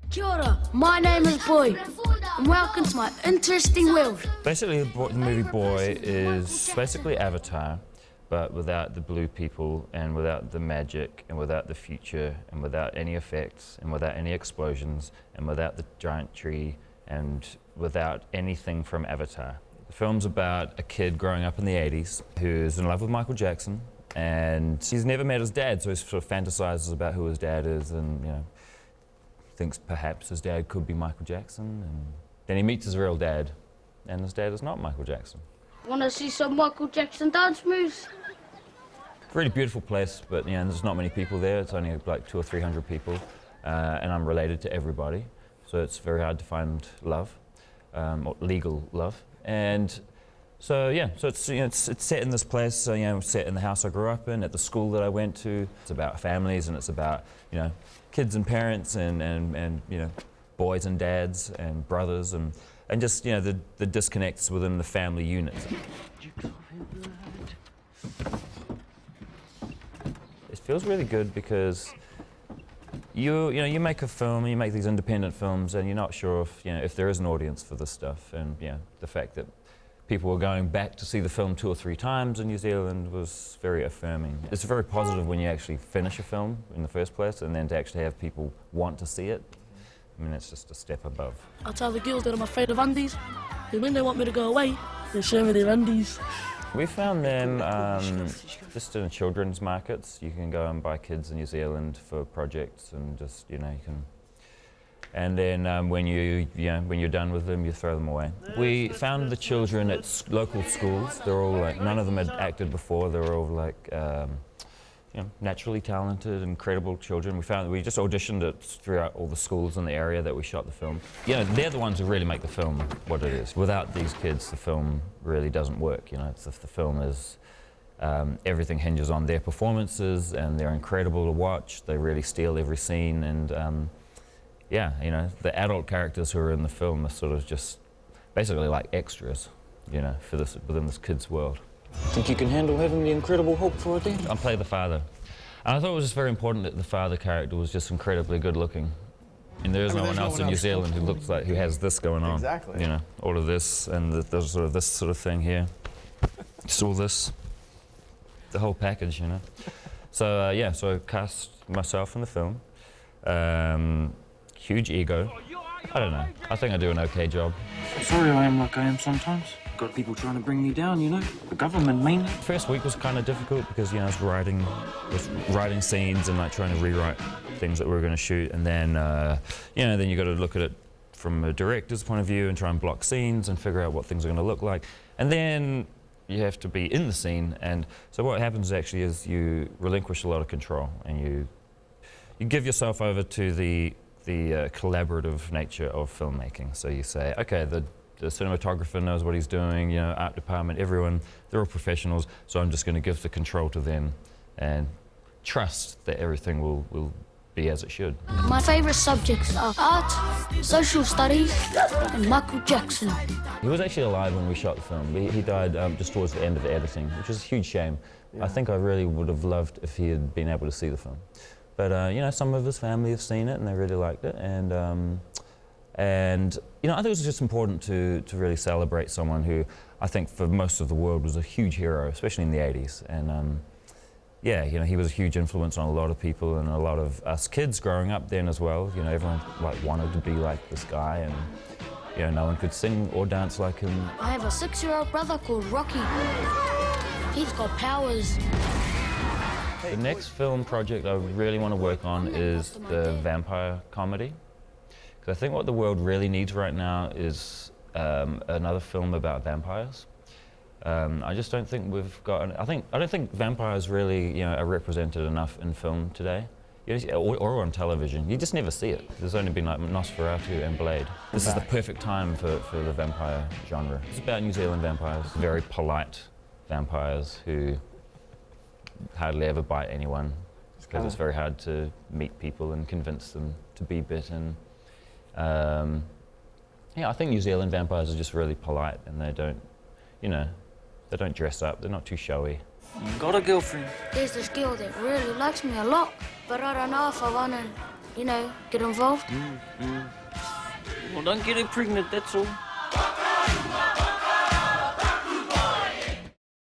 Kia ora, my name is Boy, and welcome to my interesting world. Basically, the movie Boy is basically Avatar, but without the blue people, and without the magic, and without the future, and without any effects, and without any explosions, and without the giant tree, and without anything from Avatar. The film's about a kid growing up in the 80s who's in love with Michael Jackson, and he's never met his dad, so he sort of fantasizes about who his dad is, and thinks perhaps his dad could be Michael Jackson, and then he meets his real dad, and his dad is not Michael Jackson. Wanna see some Michael Jackson dance moves? Really beautiful place, but there's not many people there. It's only like 200 or 300 people, and I'm related to everybody, so it's very hard to find love, or legal love. And so it's set in this place. So set in the house I grew up in, at the school that I went to. It's about families, and it's about kids and parents, and boys and dads and brothers, and just the disconnects within the family unit. It feels really good because you make a film, you make these independent films, and you're not sure if there is an audience for this stuff. And the fact that people were going back to see the film 2 or 3 times in New Zealand was very affirming. It's very positive when you actually finish a film in the first place, and then to actually have people want to see it. I mean, it's just a step above. I tell the girls that I'm afraid of undies, and when they want me to go away, they show me their undies. We found them just in children's markets. You can go and buy kids in New Zealand for projects, and just you can. And then when you're done with them, you throw them away. We found the children at local schools. They're all none of them had acted before. They were all naturally talented, incredible children. We just auditioned it throughout all the schools in the area that we shot the film. They're the ones who really make the film what it is. Without these kids, the film really doesn't work. The film is, everything hinges on their performances, and they're incredible to watch. They really steal every scene, and the adult characters who are in the film are sort of just basically like extras, within this kid's world. Think you can handle having the Incredible Hulk for a day? I play the father. And I thought it was just very important that the father character was just incredibly good looking. And there's no one else in New Zealand who has this going on. Exactly. All of this, and there's sort of this sort of thing here. Just all this. The whole package, So, so I cast myself in the film. Huge ego. I don't know. I think I do an okay job. Sorry I am like I am sometimes. Got people trying to bring me down, The government mainly. First week was kind of difficult because, I was writing scenes and trying to rewrite things that we were going to shoot. And then, then you got to look at it from a director's point of view and try and block scenes and figure out what things are going to look like. And then you have to be in the scene. And so what happens actually is you relinquish a lot of control, and you give yourself over to the collaborative nature of filmmaking. So you say, okay, the cinematographer knows what he's doing, art department, everyone, they're all professionals, so I'm just going to give the control to them and trust that everything will be as it should. My favourite subjects are art, social studies, and Michael Jackson. He was actually alive when we shot the film. He died just towards the end of the editing, which is a huge shame. Yeah. I think I really would have loved if he had been able to see the film. But some of his family have seen it and they really liked it, and I think it was just important to really celebrate someone who I think for most of the world was a huge hero, especially in the 80s. And he was a huge influence on a lot of people and a lot of us kids growing up then as well. Everyone wanted to be like this guy, and no one could sing or dance like him. I have a 6-year-old brother called Rocky. He's got powers. The next film project I really want to work on is the vampire comedy. Because I think what the world really needs right now is another film about vampires. I just don't think we've got. I don't think vampires really, are represented enough in film today, or on television. You just never see it. There's only been Nosferatu and Blade. This is the perfect time for the vampire genre. It's about New Zealand vampires, very polite vampires who hardly ever bite anyone because it's very hard to meet people and convince them to be bitten. I think New Zealand vampires are just really polite, and they don't dress up. They're not too showy. You got a girlfriend? There's this girl that really likes me a lot, but I don't know if I want to you know, get involved. Well, don't get her pregnant, that's all.